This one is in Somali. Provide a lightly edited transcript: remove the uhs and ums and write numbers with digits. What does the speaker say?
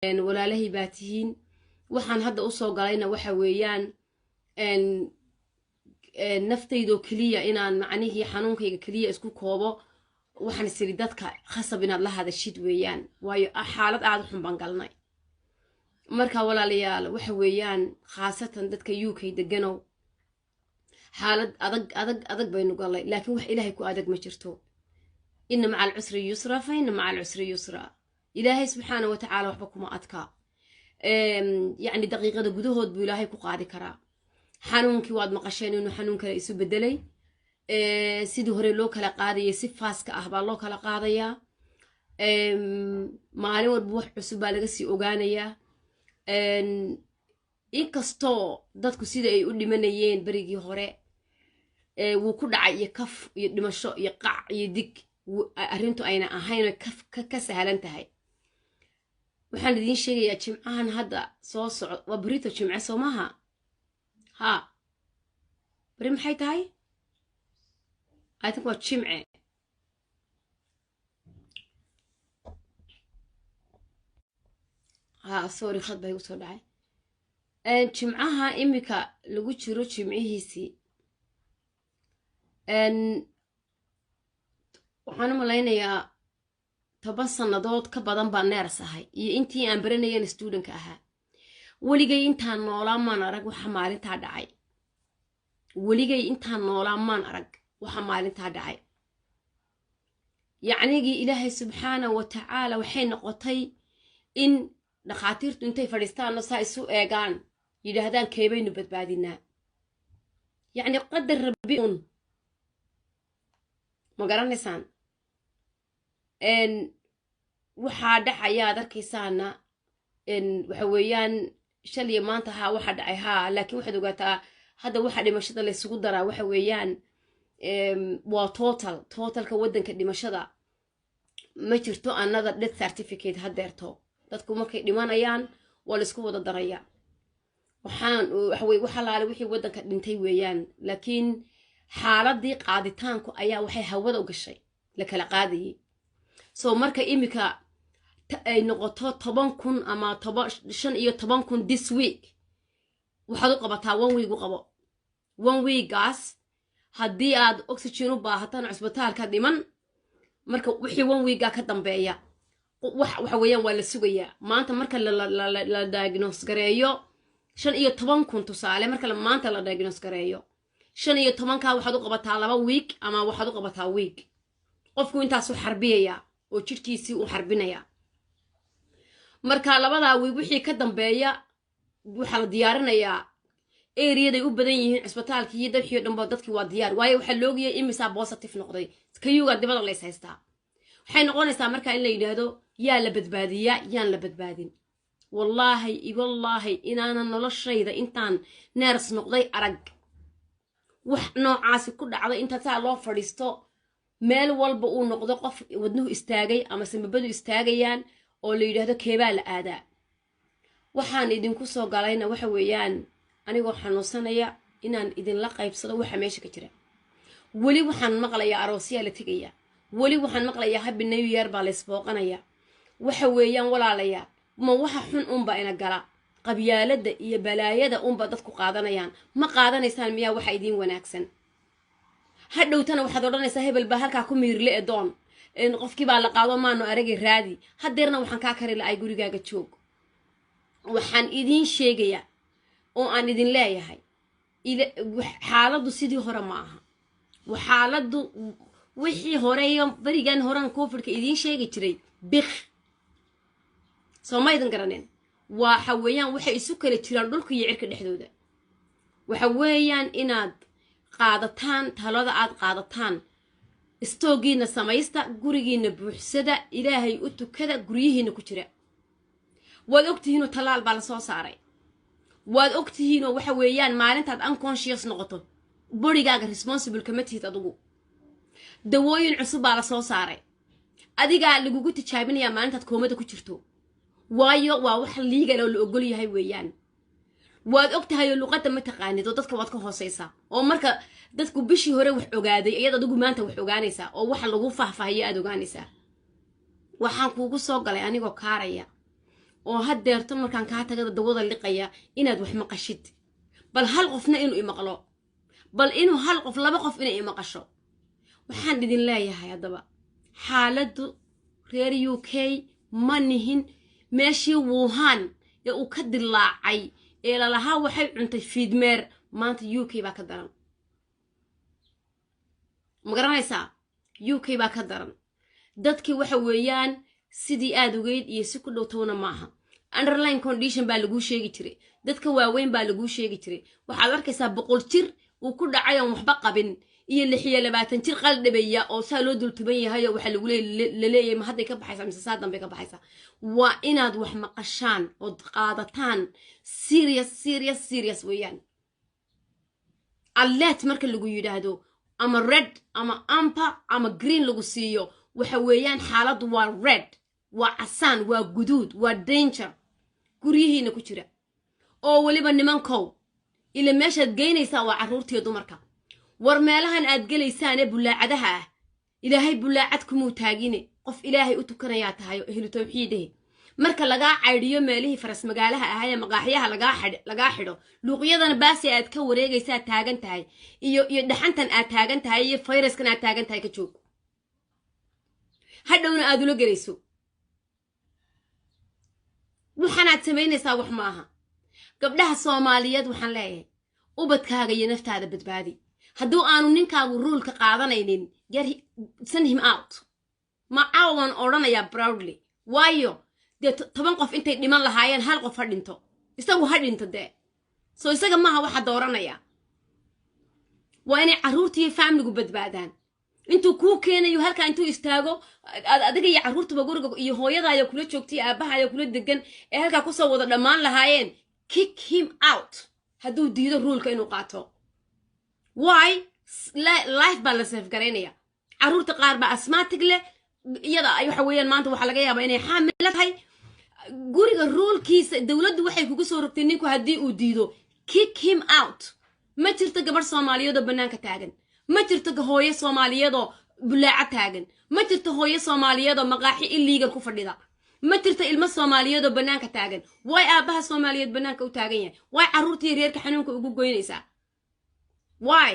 ولا له باتين وحن هذا أصوغ علينا وحويان نفتيدو كلية إنان معنيه حنونك كلية اسكو كوبو وحن السيداتك خاصة بنا الله هذا الشيء ويان واي حالات أعرفهم بنقلناي مركا ولا ليال وحويان خاصة دتك يوكي دجنو حالات أدق بينو قال لكن وح إلهي كو أدق ما جرتو إن مع العسر يسرا فإن مع العسر يسرا إلهي سبحانه وتعالى وحبكم أتكا يعني دقيقة جدود بإلهي كو قاعد كرا حنونك واد مقشين إنه حنونك يسوي بدلي سيدو هري لو كلا قاضية سفاسك أهبال لو كلا قاضية مالي والبوح عسوبة لغسي أوغانية إنكستو دادكو سيدا يقولي منيين بريقي هوري وكل عي يكف يدمشو يقع يدك أرنتو أين أهين كف كسهلنتهاي وحان لدين شيء يا جمعان هذا صوص وبريتو جمعة سوماها ها بريم حيتهاي I think what جمعة ها سوري خد بيقول صدعي جمعها إمك لقو تشرو جمعيهسي waxaan u malaynayaa 10 sanadood ka badan baan neersahay iyo intii aan baranayeen student-ka ahaa waligay intaan noolaa maan arag waxa maalinta dhacay waligay intaan noolaa maan arag waxa maalinta dhacay yacnigi ilaahay subxaanahu wa ta'ala waxay noqotay in dhaqaatiirtu intay fadhiistaan saa isu eegaan yidhaahdaan keebaynu badbaadinaa yacni qadar rabbi ma garanaysaan waxaa dhacayaa darkaysaana waxa weeyaan shalay maanta ha waxa dhacay ha laakiin waxaad ogaataa hadda waxa dhimashada la isugu daraa waxa weeyaan waa totalka wadanka dhimashada ma jirto another death certificate hadeerto dadku markay dhimanayaan waa la isku wada daraya waxa laale wixii wadanka dhintay weeyaan laakiin xaaladii qaaditaanku ayaa waxay hawada u gashay la kala qaadayay soo marka imika ay noqoto 10,000 ama 15,000 this week waxaad u qabataa 1 week u qabo 1 weekgaas haddii aad oxygen u baahataan cusbitaalka dhiman marka wixii 1 weekga ka dambeeya waxa weeyaan waa la sugayaa maanta marka la diagnose gareeyo 15,000 tusaale marka maanta la diagnose gareeyo 15 waxaad u qabataa 2 week ama waxaad u qabataa week qofku intaas u xarbiyaya oo jirkiisii u xarbinaya marka labada week wixii ka dambeeya waxa la diyaarinayaa area-day u badan yihiin cusbitaalka iyo dadkii dhanba dadkii waa diyaar waayo waxa loogiyo imisa positive noqday kayuga dibada la haystaa waxay noqonaysaa marka in la yiraahdo yaa la badbaadiyaa yaan la badbaadin wallahi inaana noloshayda intaan nurse noqday arag wax noocaasi ku dhacdo inta taa loo fadhiisto meel walba uu noqdo qof wadnuhu istaagay ama sanbabadu istaagayaan oo la yiraahdo keebaa la aadaa waxaan idinku soo galayna waxa weeyaan anigoo xanuunsanaya inaan idin la qaybsado waxa meesha ka jira wali waxaan maqlayaa aroosiya la tigaya wali waxaan maqlayaa happy new year baa la isbooqanaya waxa weeyaan walaalayaa ma waxa xun unba ina gala qabyaalada iyo balaayada unba dadku qaadanayaan ma qaadanaysaan miyaa waxa idin wanaagsan hadhowtana waxaad odhanaysaa hebel baa halkaa ku miirle edoon qofkii baa la qaado maano aragay raadi hadeerna waxaan kaa kari la'ay gurigaaga joog waxaan idin sheegayaa oo aan idin leeyahay xaaladdu sidii hore ma aha xaaladdu wixii hore iyo barigan horan covidka idin sheegi jiray bikh Soomaalidan garaneen waxa weeyaan waxay isu kala jiraan dhulka iyo cirka dhexdooda waxa weeyaan inaad qaadataan talada aad qaadataan istoogiina samaysta gurigiina buuxsada ilaahay u tukada guriyihiina ku jira waad ogtihiin talaal baa la soo saaray waad ogtihiin waxa weeyaan maalintaad unconscious noqoto borigaaga responsible kama tihid adigu dawooyin cusub baa la soo saaray adiga lagugu tijaabinayaa maalintaad koomada ku jirto waayo waa wax legal oo la ogol yahay weeyaan waad ogtahay luqadda ma taqaanid oo dadka waad ka hooseysaa oo marka dadku bishii hore wax ogaaday iyada adigu maanta wax ogaanaysaa oo waxa lagu faahfaahiyo aad ogaanaysaa waxaan kuugu soo galay anigoo kaaraya oo haddeerto markaan kaa tagada dawada liqaya inaad wax maqashid bal hal qofna inuu imaqlo bal inuu hal qof laba qof inay imaqasho waxaan idin leeyahay haddaba xaaladdu reer UK ma nihin meeshii Wuhan ee uu ka dilaacay ee lalahaa waxay cuntay fiidmeer maanta UK baa ka daran ma garanaysaa UK baa ka daran dadkii waxa weeyaan sidii aad ogeyd iyo si ku dhowtowna maaha underlying condition baa lagu sheegi jiray dadka waaweyn baa lagu sheegi jiray waxaad arkaysaa 100 jir uu ku dhacay aan waxba qabin iyo 26 jir qaldhibeeya oo saa loo dultuban yahay waxa lagu leeyahay ma hadday ka baxaysaa mise saa dambe ka baxaysaa waa inaad wax maqashaan oo qaadataan serious weeyaan alert marka lagu yiraahdo ama red ama amber ama green lagu siiyo waxa weeyaan xaaladdu waa red waa casaan waa guduud waa danger guryihiina ku jira oo waliba nimankow ila meeshaad geynaysaa waa carruurtiyo dumarka war meelahan aad gelaysaan ee bulaacadaha ah ilaahay bulaacad kumuu taagine qof ilaahay u tukanayaa tahay oo ehlu tawxiidahe marka lagaa caydhiyo meelihii faras magaalaha ah ee maqaaxiyaha lagaa xidho luuqyadana baasi aad ka wareegaysaa taagan tahay iyo dhaxantan aad taagan tahay iyo fayraskan aad taagan tahay ka joog hadhowna aad ula gelayso waxaanaad samaynaysaa wax maaha gabdhaha Soomaaliyeed waxaan leeyahay ubadkaaga iyo naftaada badbaadi hadduu aanu ninkaagu ruulka qaadanaynin send him out ma caawan odhanayaa proudly waayo dee 10 qof intay dhiman lahaayeen hal qof ha dhinto isagu ha dhinto dee soo isaga maaha waxa dooranaya waa inay carruurtii family-gu badbaadaan intuu kuu keenayo halka intuu istaago adiga iyo carruurtuba guriga iyo hooyadaaya kula joogtay aabahaaya kula degan ee halka ku soo wada dhamaan lahaayeen kick him out hadduu diido ruulka inuu qaato why life baa la safgaraynaya carruurta qaar baa asthmatic leh iyada ay waxa weeyaan maanta waxa laga yaabaa inay xaamil tahay guriga ruulkiisa dawladdu waxay kugu soo rogtay ninku haddii uu diido kick him out ma jirto gabar Soomaaliyeed oo banaanka taagan ma jirto hooyo Soomaaliyeed oo bulaaca taagan ma jirto hooyo Soomaaliyeed oo maqaaxi illegal ku fadhida ma jirto ilmo Soomaaliyeed oo banaanka taagan way aabaha Soomaaliyeed banaanka u taagan yahay way carruurtii reerka xanuunka ugu goynaysaa why